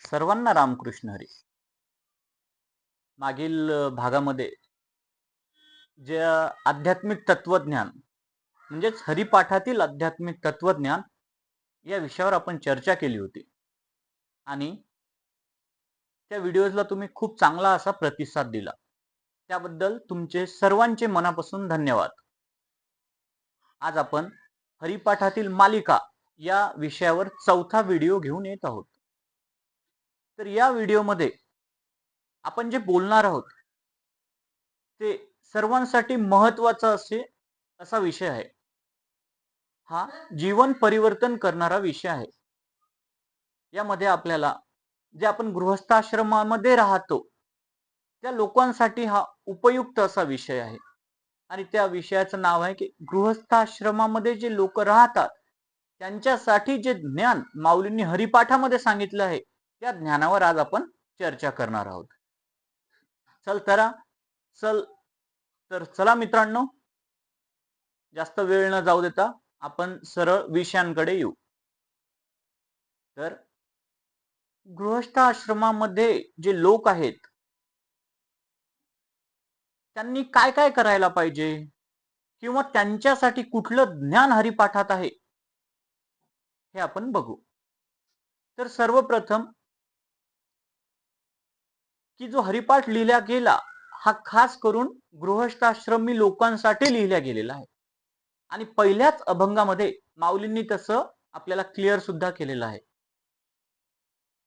सर्वांना रामकृष्ण हरी. मागील भागामध्ये जे आध्यात्मिक तत्वज्ञान म्हणजेच हरिपाठातील आध्यात्मिक तत्वज्ञान या विषयावर आपण चर्चा केली होती आणि त्या व्हिडिओजला तुम्ही खूप चांगला असा प्रतिसाद दिला. त्याबद्दल तुमचे सर्वांचे मनापासून धन्यवाद. आज आपण हरिपाठातील मालिका या विषयावर चौथा व्हिडिओ घेऊन येत आहोत. तर या व्हिडिओमध्ये आपण जे बोलणार आहोत ते सर्वांसाठी महत्त्वाचा असा विषय आहे. हा जीवन परिवर्तन करणारा विषय आहे. यामध्ये आपल्याला जे आपण गृहस्थाश्रमामध्ये राहतो त्या लोकांसाठी हा उपयुक्त असा विषय आहे आणि त्या विषयाचं नाव आहे की गृहस्थाश्रमामध्ये जे लोक राहतात त्यांच्यासाठी जे ज्ञान माऊलींनी हरिपाठामध्ये सांगितलं आहे त्या ज्ञानावर आज आपण चर्चा करणार आहोत. तर चला मित्रांनो, जास्त वेळ न जाऊ देता आपण सरळ विषयांकडे येऊ. तर गृहस्थाश्रमामध्ये जे लोक आहेत त्यांनी काय काय करायला पाहिजे किंवा त्यांच्यासाठी कुठलं ज्ञान हरिपाठात आहे हे आपण बघू. तर सर्वप्रथम की जो हरिपाठ लिहिला गेला हा खास करून गृहस्थाश्रमी लोकांसाठी लिहिला गेलेला आहे आणि पहिल्याच अभंगामध्ये माऊलींनी तसं आपल्याला क्लिअर सुद्धा केलेलं आहे.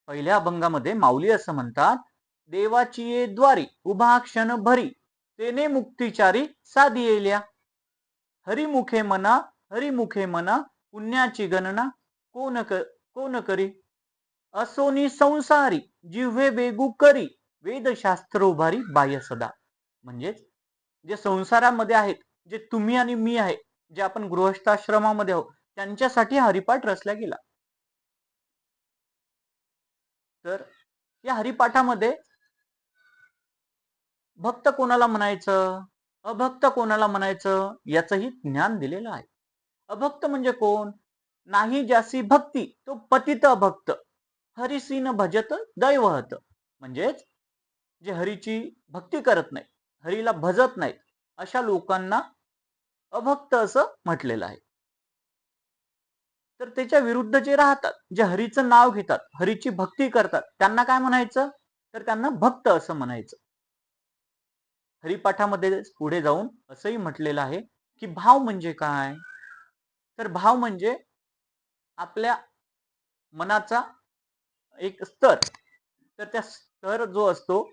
पहिल्या अभंगामध्ये माऊली असं म्हणतात, देवाची ये द्वारी उभा क्षण भरी तेने मुक्तिचारी साधी येल्या. हरिमुखे मना पुण्याची गणना कोण करी. असोनी संसारी जिव्हे बेगू करी वेदशास्त्र उभारी बाह्य सदा. म्हणजेच जे संसारामध्ये आहेत, जे तुम्ही आणि मी आहे, जे आपण गृहस्थाश्रमामध्ये आहोत त्यांच्यासाठी हरिपाठ रचला गेला. तर या हरिपाठामध्ये भक्त कोणाला म्हणायचं, अभक्त कोणाला म्हणायचं याचंही ज्ञान दिलेलं आहे. अभक्त म्हणजे कोण? नाही ज्यासी भक्ती तो पतित अभक्त, हरिसीन भजत दैवहत. म्हणजेच जे हरीची भक्ती करत नाही, हरीला भजत नाही अशा लोकांना अभक्त असं म्हटलेलं आहे. तर त्याच्या विरुद्ध जे राहतात, जे हरीचं नाव घेतात, हरीची भक्ती करतात त्यांना काय म्हणायचं? तर त्यांना भक्त असं म्हणायचं. हरिपाठामध्ये पुढे जाऊन असंही म्हटलेलं आहे की भाव म्हणजे काय? तर भाव म्हणजे आपल्या मनाचा एक स्तर. तर त्या स्तर जो असतो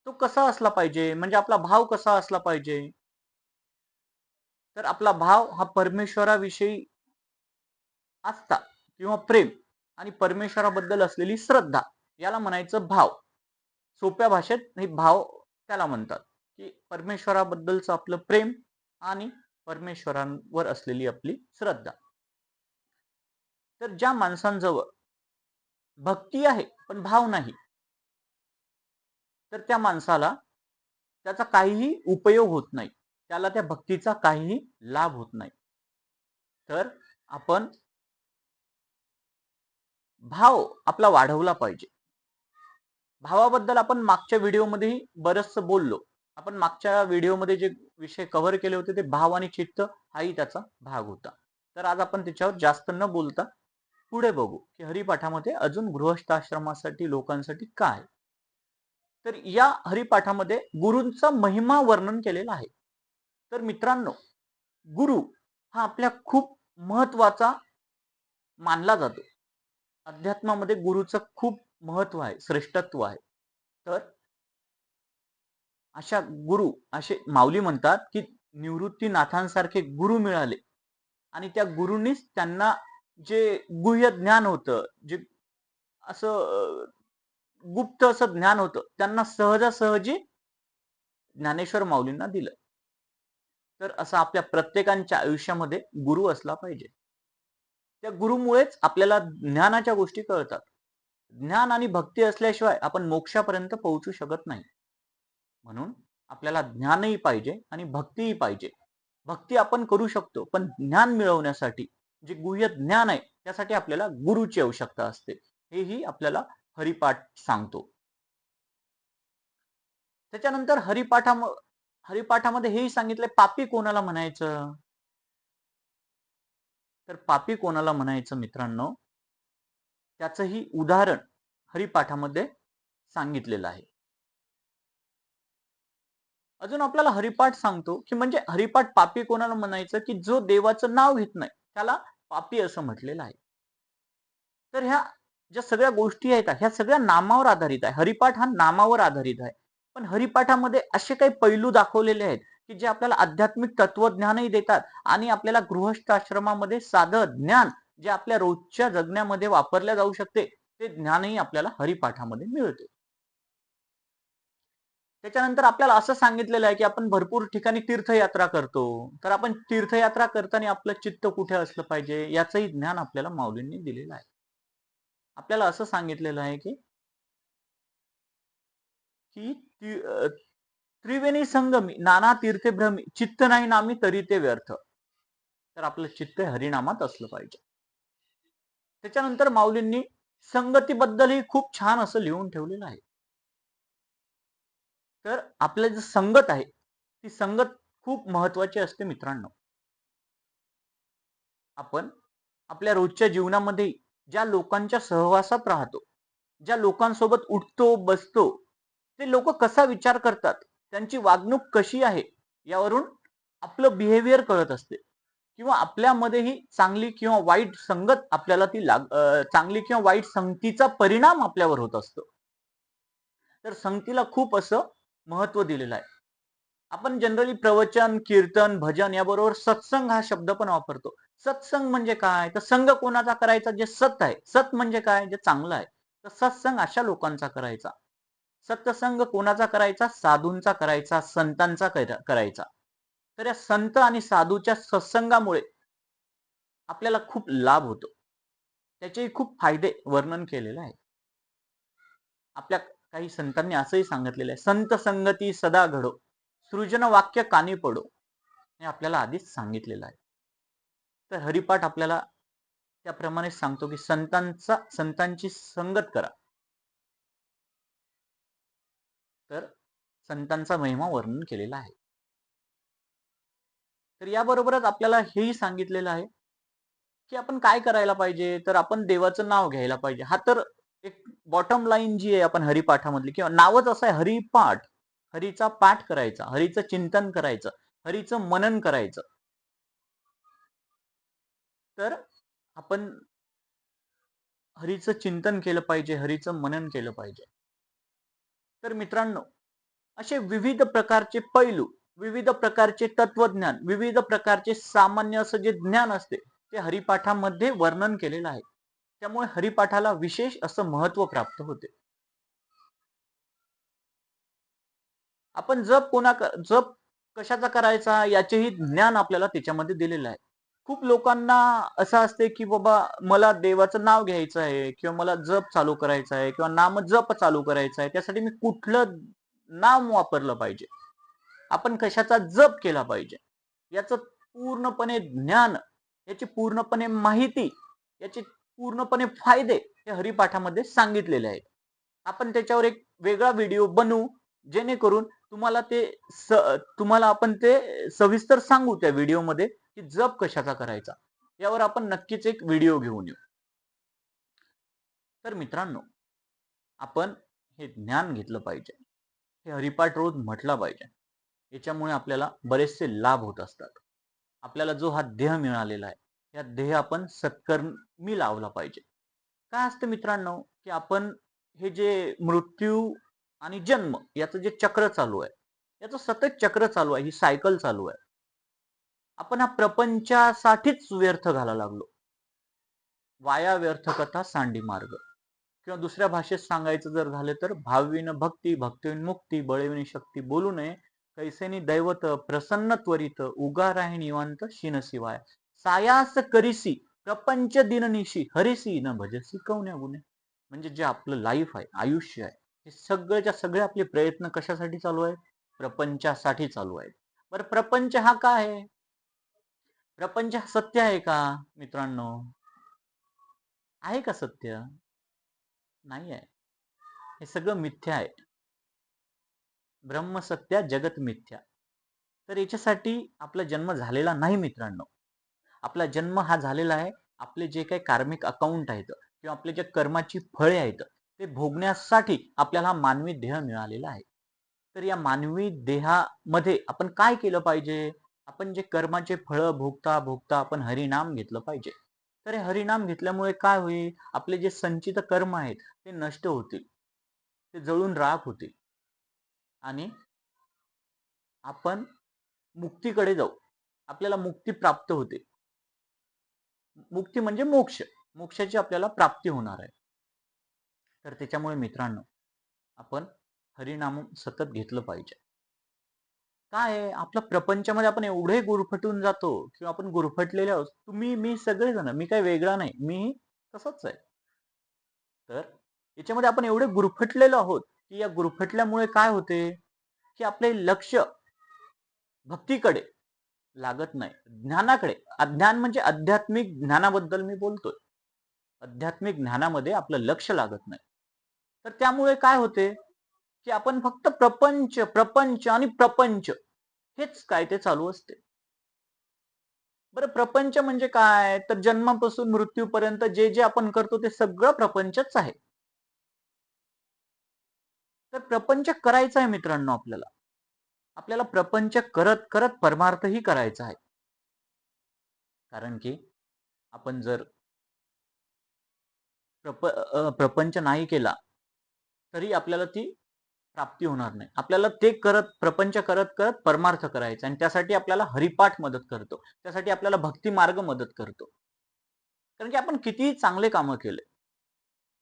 तो कसा असला पाहिजे, म्हणजे आपला भाव कसा असला पाहिजे? तर आपला भाव हा परमेश्वराविषयी आस्था किंवा प्रेम आणि परमेश्वराबद्दल असलेली श्रद्धा याला म्हणायचं भाव. सोप्या भाषेत हे भाव त्याला म्हणतात की परमेश्वराबद्दलचं आपलं प्रेम आणि परमेश्वरांवर असलेली आपली श्रद्धा. तर ज्या माणसांजवळ भक्ती आहे पण भाव नाही, तर त्या माणसाला त्याचा काहीही उपयोग होत नाही, त्याला त्या भक्तीचा काहीही लाभ होत नाही. तर आपण भाव आपला वाढवला पाहिजे. भावाबद्दल आपण मागच्या व्हिडिओमध्येही बरंचसं बोललो. आपण मागच्या व्हिडिओमध्ये जे विषय कव्हर केले होते ते भाव आणि चित्त हाही त्याचा भाग होता. तर आज आपण त्याच्यावर जास्त न बोलता पुढे बघू की हरिपाठामध्ये अजून गृहस्थाश्रमासाठी लोकांसाठी काय. तर या हरिपाठामध्ये गुरूंचा महिमा वर्णन केलेला आहे. तर मित्रांनो, गुरु हा आपल्या खूप महत्वाचा मानला जातो. अध्यात्मामध्ये गुरुचं खूप महत्व आहे, श्रेष्ठत्व आहे. तर अशा गुरु असे माऊली म्हणतात की निवृत्तीनाथांसारखे गुरु मिळाले आणि त्या गुरूंनीच त्यांना जे गुह्य ज्ञान होतं, जे असं गुप्त असं ज्ञान होतं, त्यांना सहजासहजी ज्ञानेश्वर माऊलींना दिलं. तर असं आपल्या प्रत्येकाच्या आयुष्यामध्ये गुरु असला पाहिजे. त्या गुरुमुळेच आपल्याला ज्ञानाच्या गोष्टी कळतात. ज्ञान आणि भक्ती असल्याशिवाय आपण मोक्षापर्यंत पोहोचू शकत नाही. म्हणून आपल्याला ज्ञानही पाहिजे आणि भक्तीही पाहिजे. भक्ती आपण करू शकतो, पण ज्ञान मिळवण्यासाठी जे गुह्य ज्ञान आहे त्यासाठी आपल्याला गुरुची आवश्यकता असते. हेही आपल्याला हरिपाठ सांगतो. त्याच्यानंतर हरिपाठामध्ये हेही सांगितलंय पापी कोणाला म्हणायचं. तर पापी कोणाला म्हणायचं मित्रांनो, त्याचंही उदाहरण हरिपाठामध्ये सांगितलेलं आहे. अजून आपल्याला हरिपाठ सांगतो की म्हणजे हरिपाठ पापी कोणाला म्हणायचं, की जो देवाचं नाव घेत नाही त्याला पापी असं म्हटलेलं आहे. तर ह्या ज्या सगळ्या गोष्टी आहेत ह्या सगळ्या नामावर आधारित आहे. हरिपाठ हा नामावर आधारित आहे. पण हरिपाठामध्ये असे काही पैलू दाखवलेले आहेत की जे आपल्याला आध्यात्मिक तत्वज्ञानही देतात आणि आपल्याला गृहस्थाश्रमामध्ये साधं ज्ञान जे आपल्या रोजच्या जगण्यामध्ये वापरल्या जाऊ शकते ते ज्ञानही आपल्याला हरिपाठामध्ये मिळते. त्याच्यानंतर आपल्याला असं सांगितलेलं आहे की आपण भरपूर ठिकाणी तीर्थयात्रा करतो. तर आपण तीर्थयात्रा करताना आपलं चित्त कुठे असलं पाहिजे याचंही ज्ञान आपल्याला माऊलींनी दिलेलं आहे. आपल्याला असं सांगितलेलं आहे की की त्रिवेणी संगमी नाना तीर्थे भ्रमी चित्त नाही नामी तरी ते व्यर्थ. तर आपलं चित्त हरिनामात असलं पाहिजे. त्याच्यानंतर माऊलींनी संगतीबद्दलही खूप छान असं लिहून ठेवलेलं आहे. तर आपलं जे संगत आहे ती संगत खूप महत्वाची असते मित्रांनो. आपण आपल्या रोजच्या जीवनामध्ये ज्या लोकांच्या सहवासात राहतो, ज्या लोकांसोबत उठतो बसतो, ते लोक कसा विचार करतात, त्यांची वागणूक कशी आहे यावरून आपलं बिहेवियर कळत असते किंवा आपल्यामध्येही चांगली किंवा वाईट संगत आपल्याला ती चांगली किंवा वाईट संगतीचा परिणाम आपल्यावर होत असतो. तर संगतीला खूप असं महत्व दिलेलं आहे. आपण जनरली प्रवचन कीर्तन भजन याबरोबर सत्संग हा शब्द पण वापरतो. सत्संग म्हणजे काय, तर संघ कोणाचा करायचा, जे सत आहे. सत म्हणजे काय, जे चांगलं आहे. तर सत्संग अशा लोकांचा करायचा. सत्संग कोणाचा करायचा, साधूंचा करायचा, संतांचा करायचा. तर या संत आणि साधूच्या सत्संगामुळे आपल्याला खूप लाभ होतो. त्याचेही खूप फायदे वर्णन केलेले आहे. आपल्या काही संतांनी असंही सांगितलेलं आहे, संत संगती सदा घडो, सृजन वाक्य कानी पडो. हे आपल्याला आधीच सांगितलेलं आहे. तर हरिपाठ आपल्याला त्याप्रमाणे सांगतो की संतांची संगत करा. तर संतांचा महिमा वर्णन केलेला आहे. तर याबरोबरच आपल्याला हेही सांगितलेलं आहे की आपण काय करायला पाहिजे, तर आपण देवाचं नाव घ्यायला पाहिजे. हा तर एक बॉटम लाईन जी आहे आपण हरिपाठामधली, किंवा नावच असं आहे हरिपाठ. हरीचा पाठ करायचा, हरीचं चिंतन करायचं, हरीचं मनन करायचं. तर आपण हरीचं चिंतन केलं पाहिजे, हरीचं मनन केलं पाहिजे. तर मित्रांनो, असे विविध प्रकारचे पैलू, विविध प्रकारचे तत्वज्ञान, विविध प्रकारचे सामान्य असं जे ज्ञान असते ते हरिपाठामध्ये वर्णन केलेलं आहे. त्यामुळे हरिपाठाला विशेष असं महत्व प्राप्त होते. आपण जप कशाचा करायचा याचेही ज्ञान आपल्याला त्याच्यामध्ये दिलेलं आहे. खूप लोकांना असं असते की बाबा मला देवाचं नाव घ्यायचं आहे किंवा मला जप चालू करायचा आहे किंवा नाम जप चालू करायचा आहे, त्यासाठी मी कुठलं नाम वापरलं पाहिजे, आपण कशाचा जप केला पाहिजे, याचं पूर्णपणे ज्ञान, याची पूर्णपणे माहिती, याचे पूर्णपणे फायदे हे हरिपाठामध्ये सांगितलेले आहेत. आपण त्याच्यावर एक वेगळा व्हिडिओ बनवू जेणेकरून तुम्हाला आपण ते सविस्तर सांगू त्या व्हिडिओमध्ये की जप कशाचा करायचा, यावर आपण नक्कीच एक व्हिडिओ घेऊन येऊ. तर मित्रांनो, आपण हे ज्ञान घेतलं पाहिजे, हे हरिपाठ रोज म्हटला पाहिजे. याच्यामुळे आपल्याला बरेचसे लाभ होत असतात. आपल्याला जो हा देह मिळालेला आहे या देह आपण सत्कर्मी लावला पाहिजे. काय असतं मित्रांनो, की आपण हे जे मृत्यू आणि जन्म याचं जे चक्र चालू आहे, याचं सतत चक्र चालू आहे, ही सायकल चालू आहे. आपण हा प्रपंचासाठीच व्यर्थ घाला लागलो. वाया व्यर्थ कथा सांडी मार्ग, किंवा दुसऱ्या भाषेत सांगायचं जर झालं तर भावविन भक्ती भक्तीविन मुक्ती बळविन शक्ती बोलू नये, कैसेनी दैवत प्रसन्न त्वरित उगा राही निवांत शिन शिवाय सायास करिसी प्रपंच दिननिशी हरिसी न भजसी कवन्या गुणे. म्हणजे जे आपलं लाईफ आहे, आयुष्य आहे, हे सगळ्याच्या सगळे आपले प्रयत्न कशासाठी चालू आहेत, प्रपंचासाठी चालू आहेत. बरं, प्रपंच हा काय आहे, प्रपंच हा सत्य आहे का मित्रांनो, आहे का सत्य, नाही आहे. हे सगळं मिथ्या आहे. ब्रह्मसत्या जगत मिथ्या. तर याच्यासाठी आपला जन्म झालेला नाही मित्रांनो. आपला जन्म हा झालेला आहे आपले जे काही कार्मिक अकाउंट आहेत किंवा आपले जे कर्माची फळे आहेत ते भोगण्यासाठी आपल्याला मानवी देह मिळालेला आहे. तर या मानवी देहामध्ये आपण काय केलं पाहिजे? आपण जे कर्माचे फळं भोगता भोगता आपण हरिनाम घेतलं पाहिजे. तर हे हरिनाम घेतल्यामुळे काय होईल? आपले जे संचित कर्म आहेत ते नष्ट होतील. ते जळून राख होतील आणि आपण मुक्तीकडे जाऊ. आपल्याला मुक्ती प्राप्त होते. मुक्ती म्हणजे मोक्ष. मोक्षाची आपल्याला प्राप्ती होणार आहे. तर त्याच्यामुळे मित्रांनो आपण हरिनाम सतत घेतलं पाहिजे. काय आहे आपल्या प्रपंचामध्ये आपण एवढे गुरफटून जातो किंवा आपण गुरफटलेले आहोत. तुम्ही मी सगळेजण मी काही वेगळा नाही. मी तसंच आहे. तर याच्यामध्ये आपण एवढे गुरफटलेलो आहोत की या गुरफटल्यामुळे काय होते की आपले लक्ष भक्तीकडे लागत नाही. ज्ञानाकडे. अज्ञान म्हणजे आध्यात्मिक ज्ञानाबद्दल मी बोलतोय. आध्यात्मिक ज्ञानामध्ये आपलं लक्ष लागत नाही. तर त्यामुळे काय होते की आपण फक्त प्रपंच प्रपंच आणि प्रपंच हेच काय ते चालू असते. बरं प्रपंच म्हणजे काय? तर जन्मापासून मृत्यूपर्यंत जे जे आपण करतो ते सगळं प्रपंचच आहे. तर प्रपंच करायचा आहे मित्रांनो आपल्याला. आपल्याला प्रपंच करत करत परमार्थही करायचा आहे. कारण की आपण जर प्रपंच नाही केला तरी आपल्याला ती प्राप्ती होणार नाही. आपल्याला ते करत प्रपंच करत करत परमार्थ करायचा आणि त्यासाठी आपल्याला हरिपाठ मदत करतो. त्यासाठी आपल्याला भक्ती मार्ग मदत करतो. कारण की आपण कितीही चांगले कामं केले.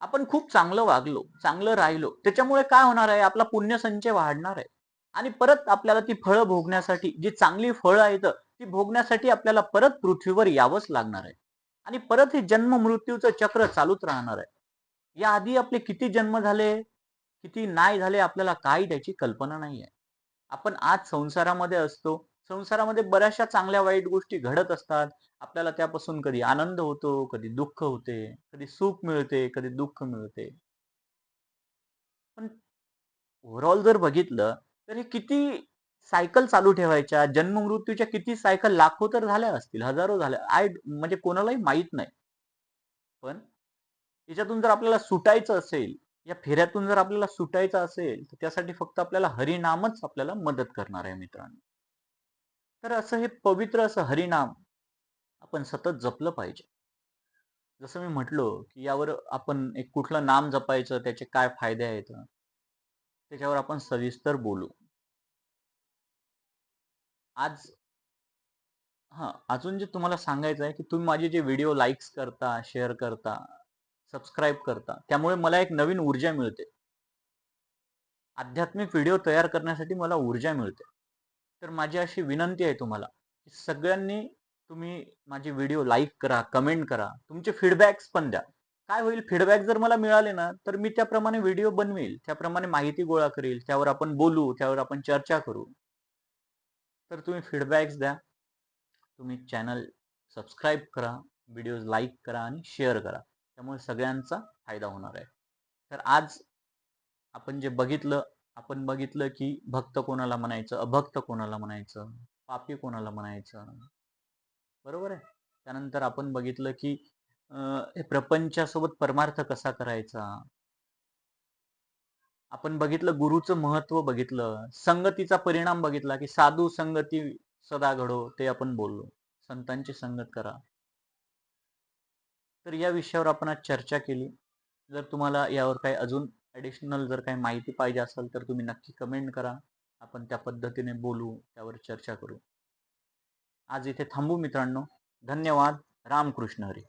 आपण खूप चांगलं वागलो, चांगलं राहिलो. त्याच्यामुळे काय होणार आहे? आपला पुण्यसंचय वाढणार आहे. आणि परत आपल्याला ती फळं भोगण्यासाठी जी चांगली फळं आहेत ती भोगण्यासाठी आपल्याला परत पृथ्वीवर यावंच लागणार आहे. आणि परत हे जन्म मृत्यूचं चक्र चालूच राहणार आहे. याआधी आपले किती जन्म झाले, किती नाही झाले आपल्याला काही त्याची कल्पना नाही आहे. आपण आज संसारामध्ये असतो. संसारामध्ये बऱ्याचशा चांगल्या वाईट गोष्टी घडत असतात. आपल्याला त्यापासून कधी आनंद होतो, कधी दुःख होते, कधी सुख मिळते, कधी दुःख मिळते. पण ओव्हरऑल जर बघितलं तर हे किती सायकल चालू ठेवायच्या, जन्म मृत्यूच्या किती सायकल लाखो तर झाल्या असतील, हजारो झाल्या. म्हणजे कोणालाही माहित नाही. पण याच्यातून जर आपल्याला सुटायचं असेल, या फेऱ्यातून जर आपल्याला सुटायचं असेल, तर त्यासाठी फक्त आपल्याला हरिनामच आपल्याला मदत करणार आहे मित्रांनो. तर असं हे पवित्र असं हरिनाम आपण सतत जपलं पाहिजे. जसं मी म्हटलो, की यावर आपण एक कुठलं नाम जपायचं, त्याचे काय फायदे आहेत, त्याच्यावर आपण सविस्तर बोलू. आज अजून जे तुम्हाला सांगायचं आहे, की तुम्ही माझे जे व्हिडिओ लाईक्स करता, शेअर करता, सबस्क्राईब करता, त्यामुळे मला एक नवीन ऊर्जा मिळते. आध्यात्मिक व्हिडिओ तयार करण्यासाठी मला ऊर्जा मिळते. तर माझी अशी विनंती आहे तुम्हाला, की सगळ्यांनी तुम्ही माझे व्हिडिओ लाईक करा, कमेंट करा, तुमचे फीडबॅक्स पण द्या. काय होईल फीडबॅक जर मला मिळाले ना, तर मी त्याप्रमाणे व्हिडिओ बनवेल, त्याप्रमाणे माहिती गोळा करेल, त्यावर आपण बोलू, त्यावर आपण चर्चा करू. तर तुम्ही फीडबॅक्स द्या. तुम्ही चॅनल सबस्क्राईब करा, व्हिडिओज लाईक करा आणि शेअर करा. त्यामुळे सगळ्यांचा फायदा होणार आहे. तर आज आपण बघितलं की भक्त कोणाला म्हणायचं, अभक्त कोणाला म्हणायचं, पापी कोणाला म्हणायचं, बरोबर आहे. त्यानंतर आपण बघितलं की हे प्रपंचासोबत परमार्थ कसा करायचा. आपण बघितलं गुरुचं महत्व बघितलं, संगतीचा परिणाम बघितला की साधू संगती सदा घडो ते आपण बोललो. संतांची संगत करा. तर या विषयावर आपण आज चर्चा केली. जर तुम्हाला यावर काही अजून ॲडिशनल जर काही माहिती पाहिजे असेल तर तुम्ही नक्की कमेंट करा. आपण त्या पद्धतीने बोलू, त्यावर चर्चा करू. आज इथे थांबू मित्रांनो. धन्यवाद. रामकृष्ण हरी.